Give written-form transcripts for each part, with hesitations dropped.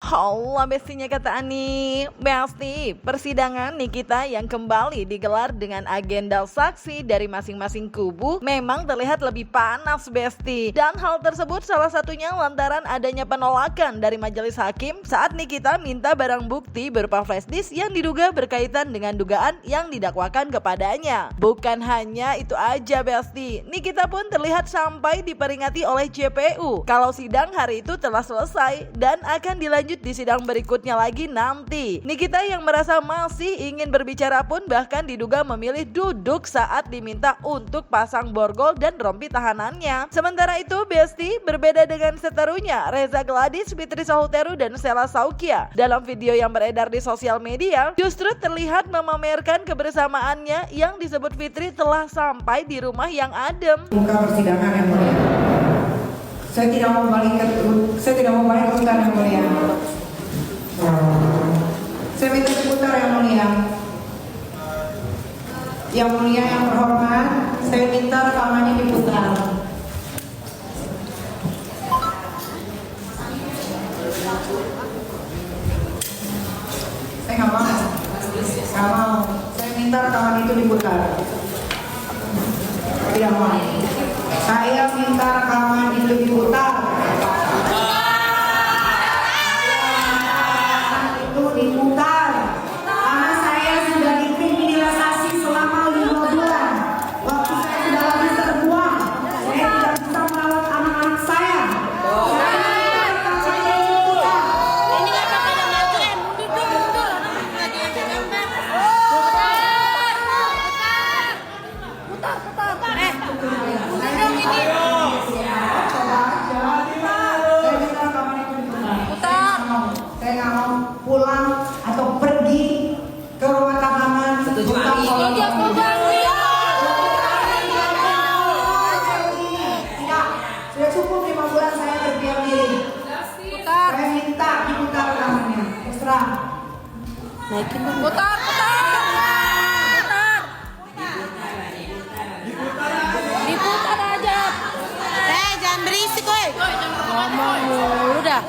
Halo bestinya kata Ani. Besti, persidangan Nikita yang kembali digelar dengan agenda saksi dari masing-masing kubu memang terlihat lebih panas besti. Dan hal tersebut salah satunya lantaran adanya penolakan dari majelis hakim saat Nikita minta barang bukti berupa flash disk yang diduga berkaitan dengan dugaan yang didakwakan kepadanya. Bukan hanya itu aja besti, Nikita pun terlihat sampai diperingati oleh JPU kalau sidang hari itu telah selesai dan akan dilanjut di sidang berikutnya lagi nanti. Nikita yang merasa masih ingin berbicara pun bahkan diduga memilih duduk saat diminta untuk pasang borgol dan rompi tahanannya. Sementara itu Besti berbeda dengan seterunya Reza Gladys, Fitri Sahuteru dan Sela Saukia. Dalam video yang beredar di sosial media justru terlihat memamerkan kebersamaannya yang disebut Fitri telah sampai di rumah yang adem. Muka persidangan yang mulia. Saya tidak mau balik hutan yang mulia. Saya minta diputar yang mulia. Yang mulia yang terhormat, saya minta rekamannya diputar. Saya nggak mau. Saya minta rekaman itu diputar. Tidak mau. Saya minta rekaman itu diputar. Itu diputar. Karena saya sudah dikriminalisasi selama 5 bulan. Waktu saya sudah habis terbuang. Saya tidak bisa merawat anak-anak saya. Saya minta rekamannya diputar. Ini nggak pada maju mundur. Lagi yang gambar. Putar. Saya nggak mau pulang atau pergi ke rumah tahanan. Sudah cukup 5 bulan saya berdiam diri. Saya minta diputar rekamannya. Terserah. Naikin dong. Putar. Diputar aja. Jangan berisik woi. Ngomong mulu dah.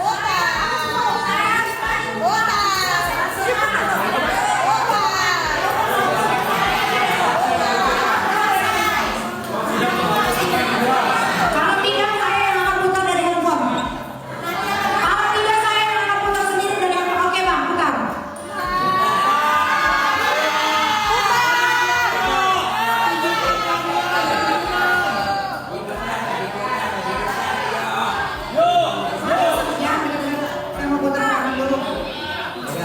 Kalau tidak saya yang akan putar dari handphone. Kalau tidak saya yang akan putar sendiri dari handphone. Oke bang, putar. Ya, saya mau putar rekaman dulu. Saya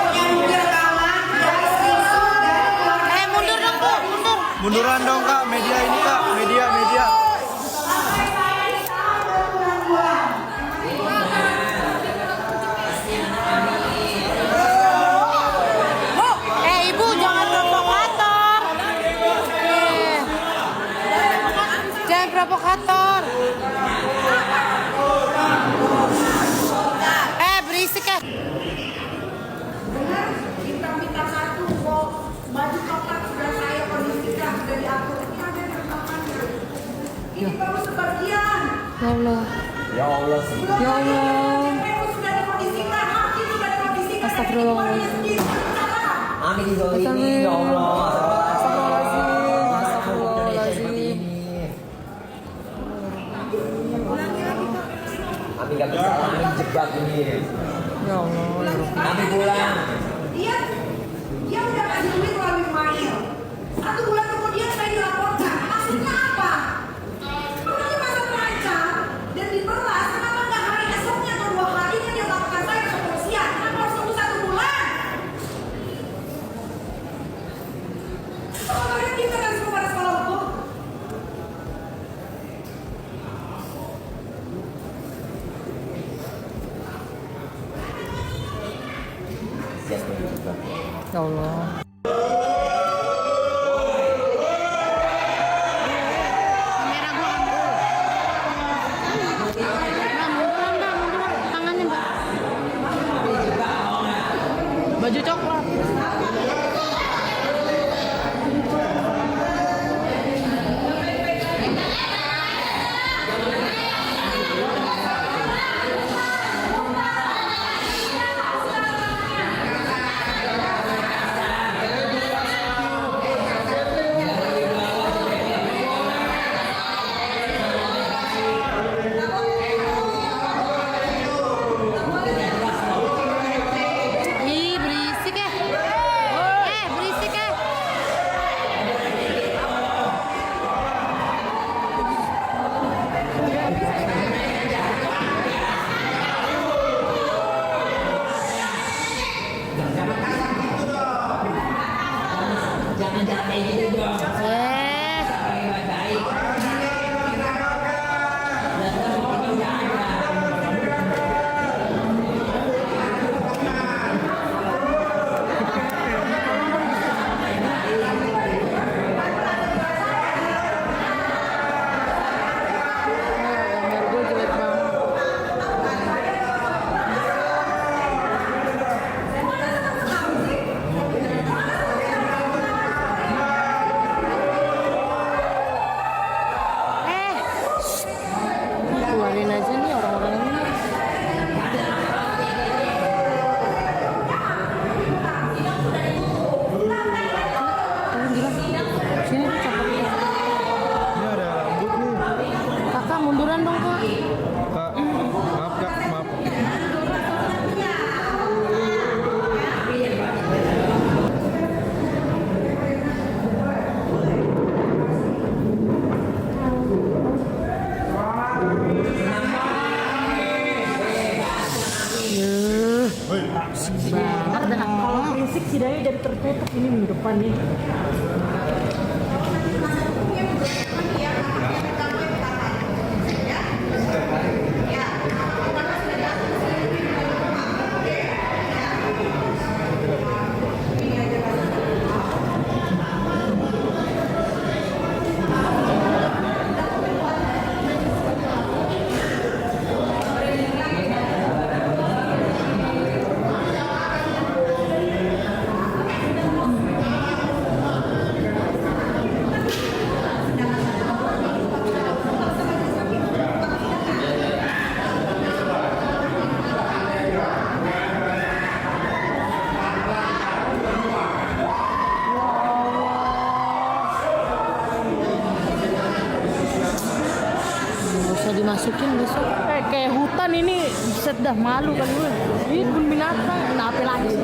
punya bukti rekaman dari screenshot dari keluarga. Mundur dong Bu, mundur. Munduran dong kak, media ini kak, media. Sampai saya ditahan berbulan-bulan. Ibu jangan provokator. Jangan provokator. Berisik ya. Benar, bintang-bintang 1 mau baju coklat sudah saya kondisikan, sudah diatur. Ini ada rekamannya. Ini baru sebagian. Ya Allah. Ya Allah. Ya Allah. JPU sudah dikondisikan, hakim sudah dikondisikan. Astagfirullahaladzim. Amin dizolimi ya Allah. Astagfirullahaladzim. Amin gak bisa, Amin jebak ini. Ya Allah. Amin pulang. Dia udah kasih duit melalui email. 1 bulan kemudian saya dilaporkan. Maksudnya apa? Kalau dia masa terancam dan diperas, kenapa nggak hari esoknya atau 2 harinya dia melaporkan saya ke kepolisian? Kenapa harus tunggu 1 bulan? Kalau kalian kita kan semua pada sekolah hukum. Ya Allah. tertutup ini depannya. Dimasukin besok kayak hutan ini, set dah malu kali gue. Ini pun binatang, kenapa lagi?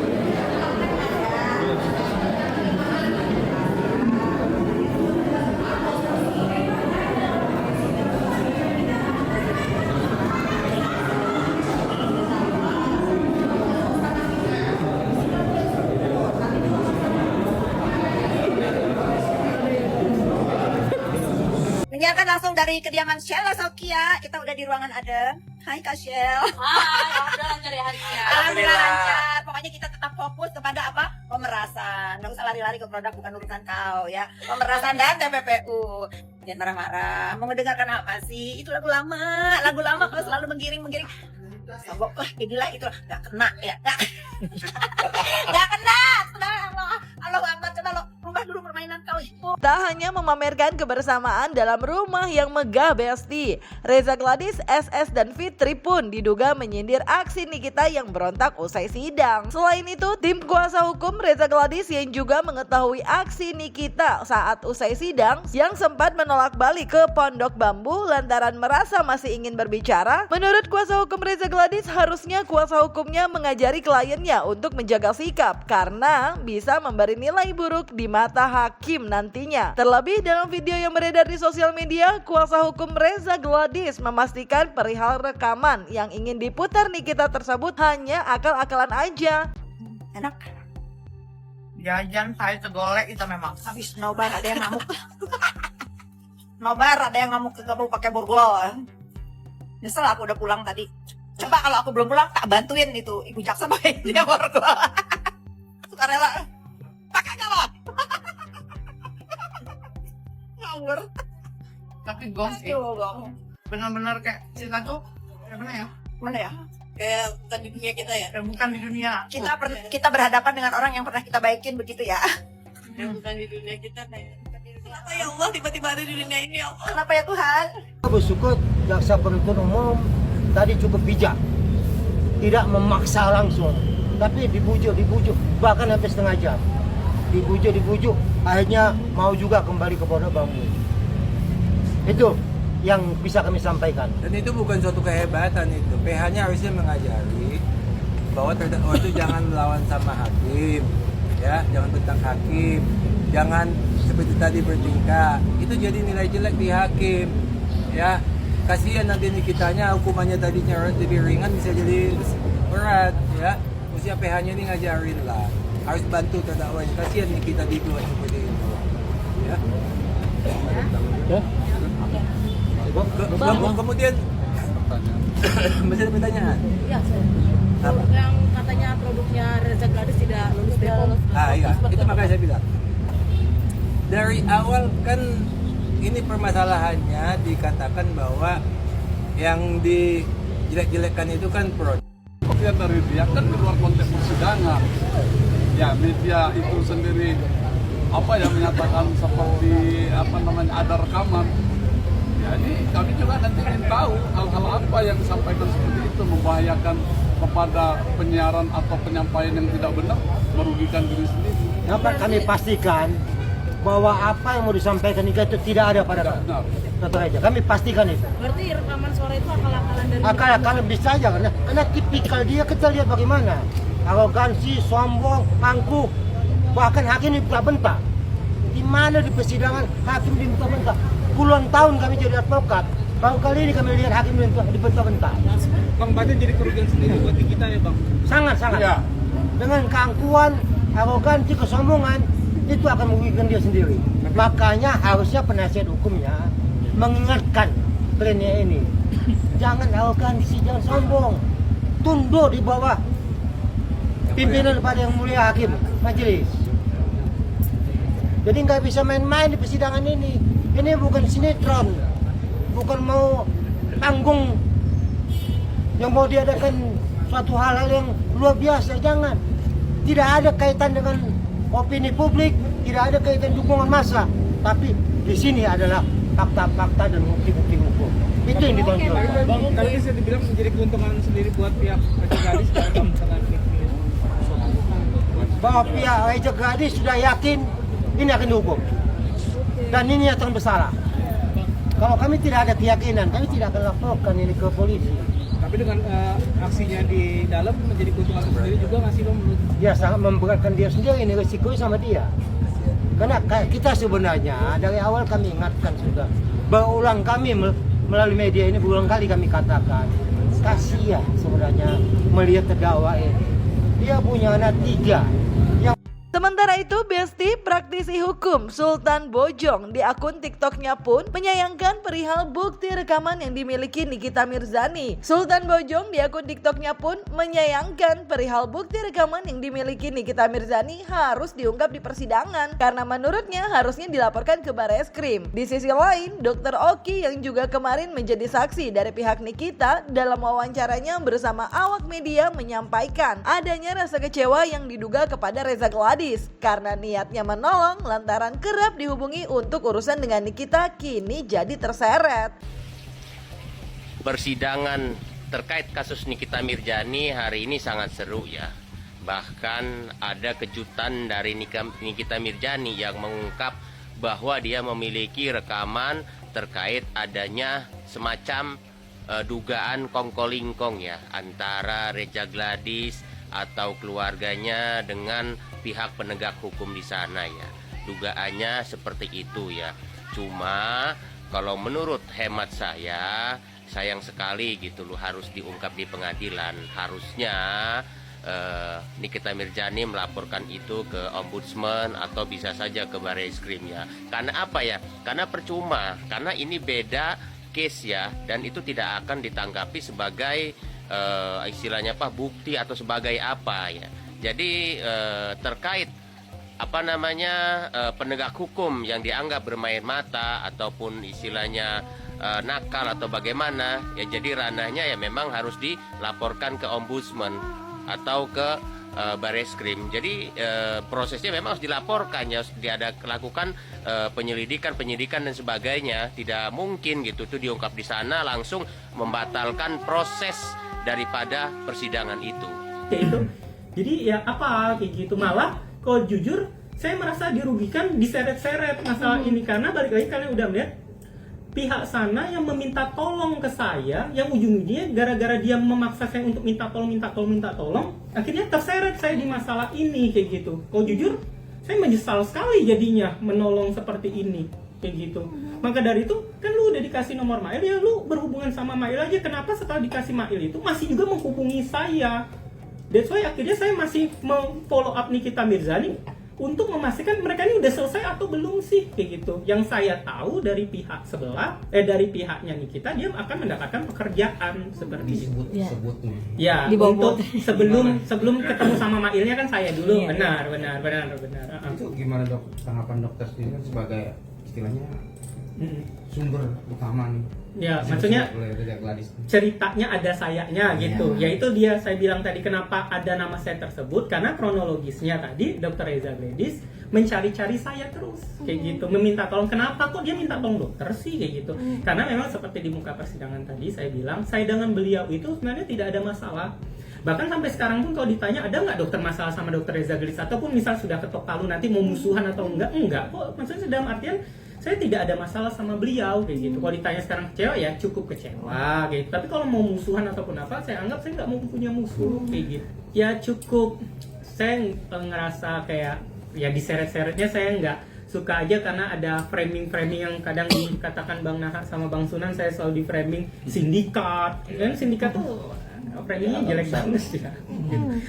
Menyiarkan langsung dari kediaman Shell Sokia. Kita udah di ruangan Adem. Hai Kak Shell. Hai, udah lancar ya harinya. Alhamdulillah lancar. Pokoknya kita tetap fokus kepada apa? Pemerasan. Nggak usah lari-lari ke produk, bukan urusan kau ya. Pemerasan dan TPPU. Jangan marah-marah. Mau mendengarkan apa sih? Itu lagu lama. Lagu lama kalau selalu menggiring-menggiring. Sogok lah, inilah itu nggak kena ya. Nggak kena. Sudah Allah Akbar. Coba lo rubah dulu permainan kau. Tak hanya memamerkan kebersamaan dalam rumah yang megah Besti, Reza Gladys, SS dan Fitri pun diduga menyindir aksi Nikita yang berontak usai sidang. Selain itu, tim kuasa hukum Reza Gladys yang juga mengetahui aksi Nikita saat usai sidang yang sempat menolak balik ke Pondok Bambu lantaran merasa masih ingin berbicara. Menurut kuasa hukum Reza Gladys, harusnya kuasa hukumnya mengajari kliennya untuk menjaga sikap karena bisa memberi nilai buruk di mata hakim nantinya. Terlebih dalam video yang beredar di sosial media, kuasa hukum Reza Gladys memastikan perihal rekaman yang ingin diputar Nikita tersebut hanya akal-akalan aja. Enak. Jajan saya segolek itu memang. Habis nobar ada yang ngamuk. Nobar ada yang ngamuk ke kamu pakai borgol. Nyesel aku udah pulang tadi. Coba kalau aku belum pulang tak bantuin itu ibu jaksa pakai dia borgol. Sukarela. Pakai kalau. Ngawur. Tapi gong sih. Aduh, gong. Benar-benar kayak cerita tuh. Kayak mana ya? Mana ya? Kayak bukan di dunia kita ya. Kayak bukan di dunia. Kita berhadapan dengan orang yang pernah kita baikin begitu ya. Yang bukan di dunia kita kayak. Kenapa ya Allah tiba-tiba ada di dunia ini ya Allah? Kenapa ya Tuhan? Bersyukur jaksa penuntut umum tadi cukup bijak, tidak memaksa langsung, tapi dibujuk, bahkan sampai setengah jam, dibujuk, akhirnya mau juga kembali ke Pondok Bambu. Itu yang bisa kami sampaikan. Dan itu bukan suatu kehebatan itu. PH-nya harusnya mengajari bahwa terdakwa itu jangan melawan sama hakim, ya, jangan tentang hakim, jangan seperti tadi bertingkah. Itu jadi nilai jelek di hakim, ya. Kasihan nanti Nikitanya hukumannya tadinya lebih ringan bisa jadi berat, ya. Mesti PH-nya ini ngajarin lah. Harus bantu terdakwanya. Kasihan Nikita dibuat seperti itu, ya. Kemudian masih ada pertanyaan? Iya, yang katanya produknya Reza Gladys tidak lulus BPOM. Iya, itu makanya saya bilang. Dari awal kan ini permasalahannya dikatakan bahwa yang dijelek-jelekkan itu kan produk. Kopian dari dia kan di luar konteks persidangan. Ya media itu sendiri menyatakan seperti ada rekaman. Jadi kami juga nanti ingin tahu hal-hal apa yang disampaikan seperti itu membahayakan kepada penyiaran atau penyampaian yang tidak benar, merugikan diri sendiri. Dapat kami pastikan bahwa apa yang mau disampaikan itu tidak ada pada kami. Tentu saja, kami pastikan itu. Berarti rekaman suara itu akal-akalan dari Akal-akalan bisa aja karena tipikal dia kita lihat bagaimana. Arogansi, sombong, angkuh, bahkan hakim dibentak-bentak. Di mana di persidangan hakim dibentak-bentak? Puluhan tahun kami jadi advokat, baru kali ini kami lihat hakim dibentak-bentak. Bang, berarti jadi kerugian sendiri buat kita ya Bang? Sangat-sangat. Ya. Dengan keangkuhan, arogansi, kesombongan, itu akan merugikan dia sendiri. Makanya harusnya penasihat hukumnya mengingatkan kliennya ini, jangan arogansi, jangan sombong, tunduk di bawah pimpinan pada yang mulia hakim majelis. Jadi nggak bisa main-main di persidangan ini. Ini bukan sinetron, bukan mau panggung yang mau diadakan suatu hal-hal yang luar biasa. Jangan. Tidak ada kaitan dengan opini publik, tidak ada kaitan dukungan massa. Tapi di sini adalah fakta-fakta dan bukti-bukti hukum. Itu yang ditonjolkan. Bang, tadi bisa dibilang menjadi keuntungan sendiri buat pihak Raja Gadis dalam dengan bahwa pihak Raja Gadis sudah yakin ini akan dihukum dan ini yang bersalah. Kalau kami tidak ada keyakinan, kami tidak akan laporkan ini ke polisi. Tapi dengan aksinya di dalam menjadi keuntungan sendiri juga masih Bang menurut. Dia sangat memberatkan dia sendiri, ini resikonya sama dia. Karena kita sebenarnya dari awal kami ingatkan sudah, berulang kami melalui media ini berulang kali kami katakan, kasihan sebenarnya melihat terdakwa ini. Dia punya anak 3. Sementara itu, Besti, praktisi hukum Sultan Bojong di akun TikToknya pun menyayangkan perihal bukti rekaman yang dimiliki Nikita Mirzani. Sultan Bojong di akun TikToknya pun menyayangkan perihal bukti rekaman yang dimiliki Nikita Mirzani harus diungkap di persidangan karena menurutnya harusnya dilaporkan ke Bareskrim. Di sisi lain, Dr. Oki yang juga kemarin menjadi saksi dari pihak Nikita dalam wawancaranya bersama awak media menyampaikan adanya rasa kecewa yang diduga kepada Reza Gladys karena niatnya menolong lantaran kerap dihubungi untuk urusan dengan Nikita kini jadi terseret. Persidangan terkait kasus Nikita Mirzani hari ini sangat seru ya. Bahkan ada kejutan dari Nikita Mirzani yang mengungkap bahwa dia memiliki rekaman terkait adanya semacam dugaan kongkolingkong ya antara Reza Gladys atau keluarganya dengan pihak penegak hukum di sana ya. Dugaannya seperti itu ya. Cuma kalau menurut hemat saya sayang sekali gitu loh harus diungkap di pengadilan. Harusnya Nikita Mirzani melaporkan itu ke ombudsman atau bisa saja ke Bareskrim ya. Karena apa ya? Karena percuma. Karena ini beda case ya dan itu tidak akan ditanggapi sebagai istilahnya apa bukti atau sebagai apa ya. Jadi terkait penegak hukum yang dianggap bermain mata ataupun istilahnya nakal atau bagaimana ya, jadi ranahnya ya memang harus dilaporkan ke ombudsman atau ke Bareskrim. Jadi prosesnya memang harus dilaporkan ya, harus lakukan penyidikan dan sebagainya. Tidak mungkin gitu tuh diungkap di sana langsung membatalkan proses daripada persidangan itu. Itu. Jadi ya apa kayak gitu, malah kalau jujur saya merasa dirugikan, diseret-seret masalah ini karena balik lagi kalian udah melihat pihak sana yang meminta tolong ke saya, yang ujung-ujungnya gara-gara dia memaksa saya untuk minta tolong, akhirnya terseret saya di masalah ini kayak gitu. Kalau jujur saya menyesal sekali jadinya menolong seperti ini kayak gitu. Maka dari itu kan lu udah dikasih nomor Mail ya, lu berhubungan sama Mail aja. Kenapa setelah dikasih Mail itu masih juga menghubungi saya? That's why akhirnya saya masih follow up Nikita Mirzani untuk memastikan mereka ini udah selesai atau belum sih kayak gitu. Yang saya tahu dari pihak sebelah dari pihaknya Nikita, dia akan mendapatkan pekerjaan seperti itu. Ya, untuk sebelum ketemu sama Mailnya kan saya dulu. Benar. Itu gimana dok, tanggapan dokter sendiri sebagai istilahnya sumber utama nih? Ya, maksudnya ceritanya ada sayanya gitu. Yaitu dia saya bilang tadi kenapa ada nama saya tersebut karena kronologisnya tadi Dr. Reza Gladys mencari-cari saya terus kayak gitu, meminta tolong. Kenapa kok dia minta tolong dokter sih kayak gitu? Karena memang seperti di muka persidangan tadi saya bilang, saya dengan beliau itu sebenarnya tidak ada masalah. Bahkan sampai sekarang pun kalau ditanya ada nggak dokter masalah sama Dr. Reza Gladys ataupun misal sudah ketok palu nanti mau musuhan atau enggak kok. Maksudnya dalam artian saya tidak ada masalah sama beliau kayak gitu. Kalau ditanya sekarang kecewa ya cukup kecewa gitu. Tapi kalau mau musuhan ataupun apa, saya anggap saya nggak mau punya musuh kayak gitu. Ya cukup, saya ngerasa kayak ya diseret-seretnya saya nggak suka aja karena ada framing-framing yang kadang dikatakan Bang Nahar sama Bang Sunan, saya selalu di framing sindikat. Kan sindikat tuh framingnya jelek banget ya.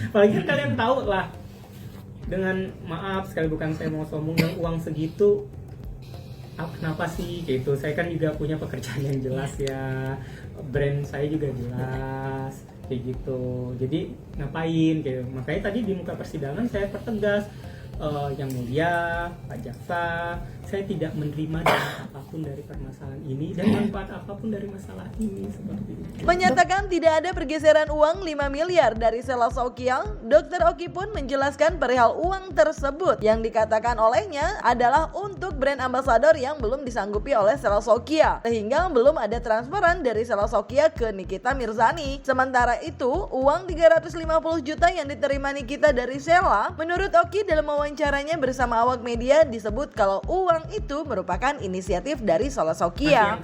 Apalagi kan kalian tahu lah dengan maaf sekali, bukan saya mau sombong, dengan uang segitu kenapa sih gitu. Saya kan juga punya pekerjaan yang jelas ya, brand saya juga jelas kayak gitu. Jadi ngapain gitu. Makanya tadi di muka persidangan saya pertegas, yang mulia Pak Jaksa, saya tidak menerima dana apapun dari permasalahan ini dan manfaat apapun dari masalah ini, seperti itu. Menyatakan tidak ada pergeseran uang 5 miliar dari Sela Saukiel, Dr. Oki pun menjelaskan perihal uang tersebut yang dikatakan olehnya adalah untuk brand ambassador yang belum disanggupi oleh Sela Saukiel, sehingga belum ada transferan dari Sela Saukiel ke Nikita Mirzani. Sementara itu, uang 350 juta yang diterima Nikita dari Sela, menurut Oki dalam wawancaranya bersama awak media disebut kalau uang itu merupakan inisiatif dari Sela Saukiel.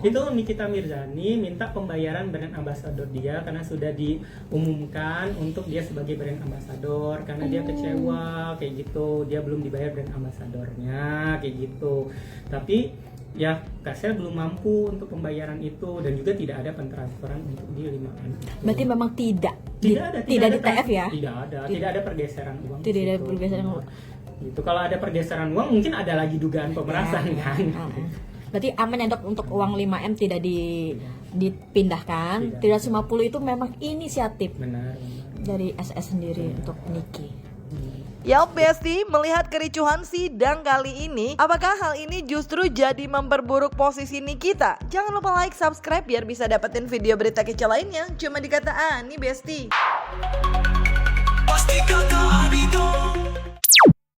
Itu Nikita Mirzani minta pembayaran brand ambassador dia karena sudah diumumkan untuk dia sebagai brand ambassador, karena dia kecewa kayak gitu, dia belum dibayar brand ambassadornya kayak gitu. Tapi ya Kak Sel belum mampu untuk pembayaran itu dan juga tidak ada pentransferan untuk di 5M. Berarti memang tidak di TF ya? Tidak ada pergeseran uang. Tidak ada pergeseran uang. Gitu. Kalau ada pergeseran uang mungkin ada lagi dugaan pemerasan kan. Berarti aman ya dok, untuk uang 5M tidak dipindahkan. 350 itu memang inisiatif dari SS sendiri untuk Niki. Yap Besti, melihat kericuhan sidang kali ini, apakah hal ini justru jadi memperburuk posisi Nikita? Jangan lupa like, subscribe biar bisa dapetin video berita kece lainnya cuma di Kata Ani Besti.